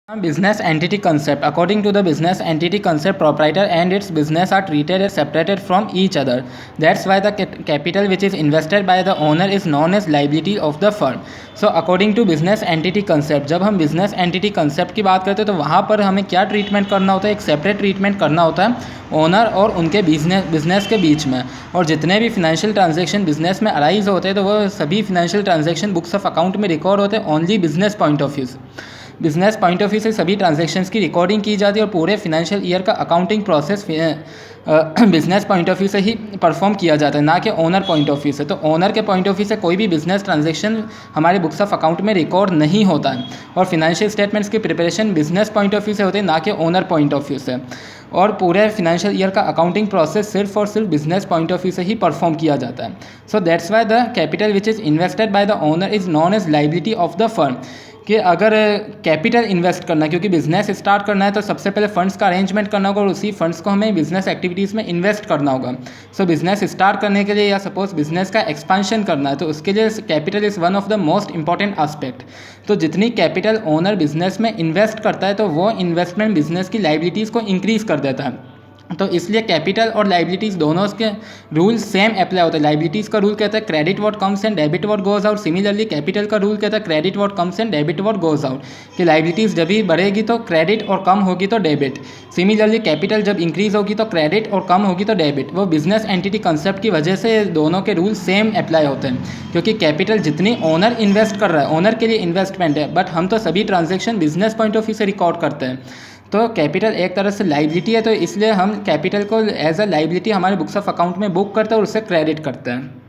Business entity concept. According to the business entity concept, proprietor and its business are treated as separated from each other. That's why the capital which is invested by the owner is known as liability of the firm. So according to business entity concept, जब हम business entity concept की बात करते हैं तो वहाँ पर हमें क्या ट्रीटमेंट करना होता है, एक सेपरेट ट्रीटमेंट करना होता है ओनर और उनके बिजनेस के बीच में। और जितने भी फिनेंशियल ट्रांजेक्शन बिजनेस में अराइज होते हैं तो वो सभी financial transaction books of account में रिकॉर्ड होते हैं only business point of view से। बिजनेस पॉइंट ऑफ व्यू से सभी ट्रांजैक्शंस की रिकॉर्डिंग की जाती है और पूरे फिनेंशियल ईयर का accounting process business point of view से ही परफॉर्म किया जाता है, ना कि ओनर पॉइंट ऑफ व्यू से। तो ओनर के पॉइंट ऑफ व्यू से कोई भी बिजनेस ट्रांजैक्शन हमारे बुक्स ऑफ अकाउंट में रिकॉर्ड नहीं होता है और फिनेंशियल स्टेटमेंट्स की preparation business point of view से होती है, ना कि ओनर पॉइंट ऑफ व्यू से। और पूरे फिनेंशियल ईयर का अकाउंटिंग प्रोसेस सिर्फ और सिर्फ बिजनेस पॉइंट ऑफ व्यू से ही परफॉर्म किया जाता है। So that's why the capital which is invested by the owner is known as liability of the firm. कि अगर कैपिटल इन्वेस्ट करना है, क्योंकि बिज़नेस स्टार्ट करना है तो सबसे पहले फंड्स का अरेंजमेंट करना होगा और उसी फंड्स को हमें बिज़नेस एक्टिविटीज़ में इन्वेस्ट करना होगा। सो बिज़नेस स्टार्ट करने के लिए या सपोज बिज़नेस का एक्सपेंशन करना है तो उसके लिए capital is one of the most important aspect. तो जितनी कैपिटल ओनर बिज़नेस में इन्वेस्ट करता है तो वो इन्वेस्टमेंट बिज़नेस की लाइबिलिटीज़ को इंक्रीज़ कर देता है। तो इसलिए कैपिटल और लाइबिलिटीज़ दोनों के रूल सेम अप्लाई होता है। लाइबिलिटीज़ का रूल कहता है credit what comes and debit what goes out. Similarly capital का रूल कहता है credit what comes and debit what goes out. कि लाइबिलिटीज़ जब भी बढ़ेगी तो क्रेडिट और कम होगी तो डेबिट। सिमिलरली कैपिटल जब इंक्रीज़ होगी तो क्रेडिट और कम होगी तो डेबिट। वो बिजनेस एंटिटी कंसेप्ट की वजह से दोनों के रूल सेम अप्लाई होते हैं, क्योंकि कैपिटल जितनी ओनर इन्वेस्ट कर रहा है, ओनर के लिए इन्वेस्टमेंट है, बट हम तो सभी transaction business point of view से रिकॉर्ड करते हैं। तो कैपिटल एक तरह से लाइबिलिटी है, तो इसलिए हम कैपिटल को एज अ लाइबिलिटी हमारे बुक्स ऑफ अकाउंट में बुक करते हैं और उससे क्रेडिट करते हैं।